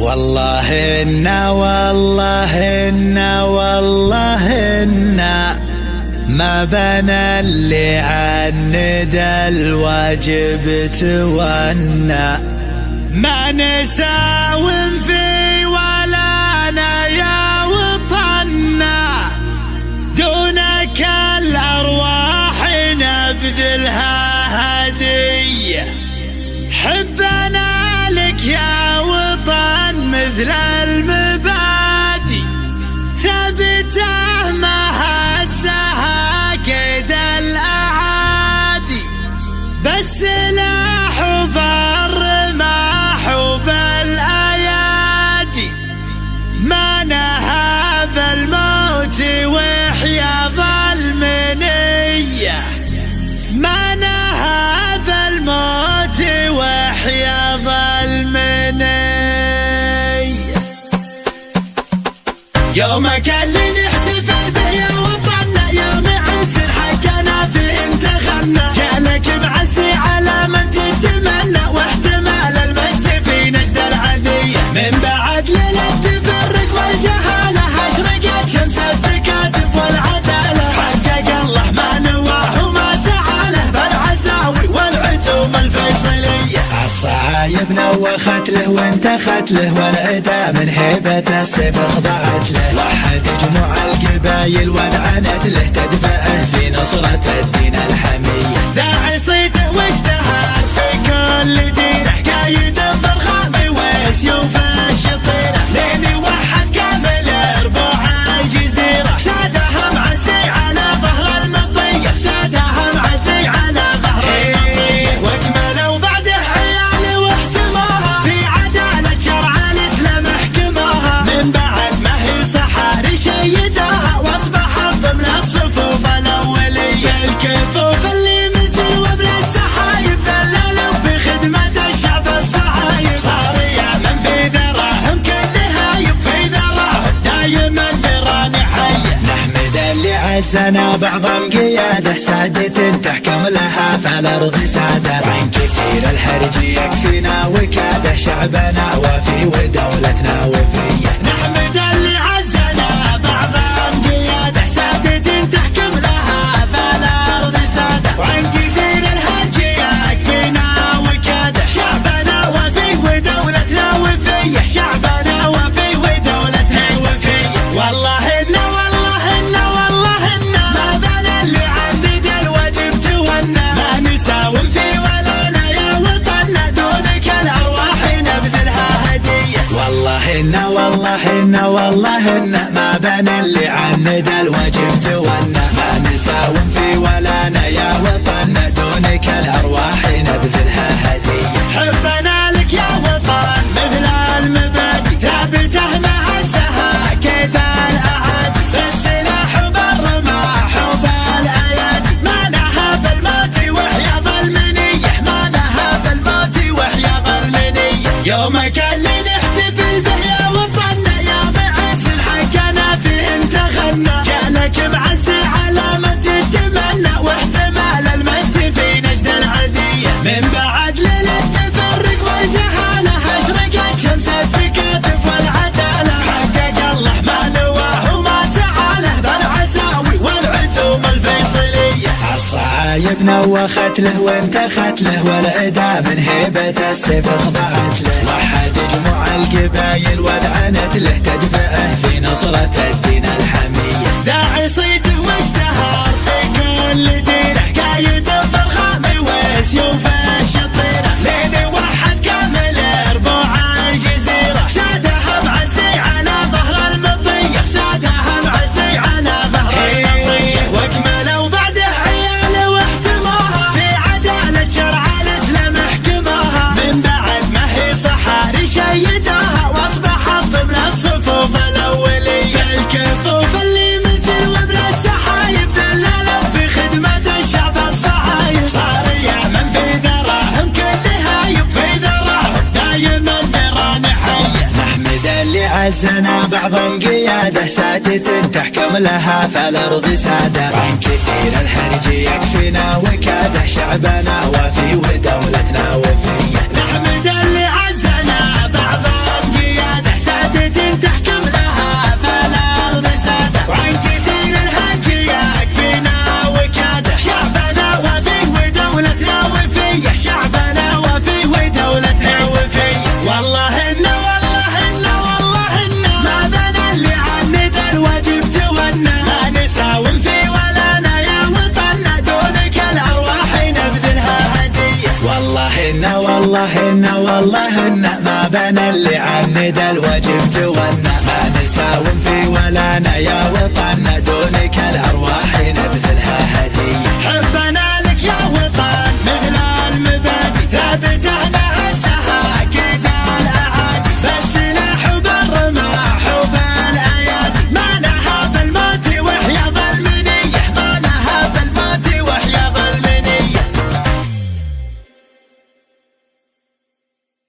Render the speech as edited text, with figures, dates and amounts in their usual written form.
والله إنا ما بنى اللي عند الواجب تونى، ما نساوم في ولا أنا يا وطنا، دونك الأرواح نبذلها هدية، حبنا لك يا وطن مثل المبادئ، ثبته ما هزها كيد الأعادي، بالسلاح وبالرماح وبالأيادي، ما نهاب الموت ويحيى ظلمنية، ما نهاب الموت ويحيى ظلمنية. يومك اللي نحتفل به يا وطننا، يوم عز حكينا فيه انت غنى، جالك بعزي على من تتمنى، واحتمال المجد في نجد العذية، من بعد ليلة التفرق والجهالة اشرقت شمس التكاتف والعدالة، حقق الله ما نواه وما سعاله بالعزاوي والعزوم الفيصلية، الصعايب نوخت له وانتخت له، والعدا من هيبة السيف خضعت له، وحد جموع القبايل وانعنت له، تدفعه في نصرة الدين الحمية، داعي صيته واشتهر في كل ديره، قايد الضرغام وسيوف الشطيرة، لين وحد كامل ربوع الجزيرة، سادها معزي على ظهر المطية، سادها معزي على ظهر المطية، واكملوا بعده عيال واحتموها، في عدالة شرع الاسلام حكموها، من بعد ما هي صحاري شيدوها، واصبحت ضمن الصفوف الاولية، الكفوف اللي مثل وبر السحايب، ذللوا في خدمة الشعب الصعايب، صار يا من في ذراهم كل هايب، في ذراهم دايما نيران حية، نحمد اللي عزنا بعظم قياده، سادة تحكم لها فالارض سادة، وعن كثير الحرج يكفينا وكاده، شعبنا وفي ودولتنا وفيه، نحمد اللي عزنا بعظم قياده، سادة تحكم لها فالارض سادة، وعن كثير الحرج يكفينا وكاده، شعبنا وفي ودولتنا وفيه، شعبنا وفي ودولتنا وفيه، والله إنا ما بنى اللي عند الواجب تونى، ما نساوم في ولا أنا يا وطننا، دونك الأرواح نبذلها هدية، والله إنا ما بنى اللي عند الواجب تونى، ما نساوم في ولا أنا يا وطننا، دونك الأرواح نبذلها هدية، حبنا لك يا وطن مثل المبادئ، ثابته ما هزها كيد الأعادي، بالسلاح وبالرماح وبالأيادي، ما نهاب الموت ويحيى ظلمنية، ما نهاب الموت ويحيى ظلمنية، يومك اللي نحتفل به يا وطننا، يوم عز حكينا فيه انت غنى، جالك بعزي على من تتمنى، واحتمال المجد في نجد العذية، من بعد ليلة التفرق والجهالة اشرقت شمس التكاتف والعدالة، حقق الله ما نواه وما سعاله بالعزاوي والعزوم الفيصلية، الصعايب نوخت له وانتخت له، والعدا من هيبة السيف خضعت له، وحد جموع القبايل وانعنت له، تدفعه في نصرة الدين الحمية، داعي صيته واشتهر في كل ديره، قايد الضرغام وسيوف الشطيرة، لين وحد كامل ربوع الجزيرة، سادها معزي على ظهر المطية، سادها معزي على ظهر المطية، واكملوا بعده عيال واحتموها، في عدالة شرع الاسلام حكموها، من بعد ما هي صحاري شيدوها، واصبحت ضمن الصفوف الاولية، الكفوف اللي مثل وبر السحايب، ذللوا في خدمة الشعب الصعايب، صار يا من في ذراهم كل هايب، في ذراهم دايما نيران حية، نحمد اللي عزنا بعظم قياده، سادة تحكم لها فالارض سادة، وعن كثير الحرج يكفينا وكاده، شعبنا وفي ودولتنا وفيه، نحمد اللي عزنا بعظم قياده، إنا والله إنا والله إنا ما بين اللي عند الواجب تونا، ما نساوم في ولانا يا وطننا، دونك الأرواح نبذلها هدية.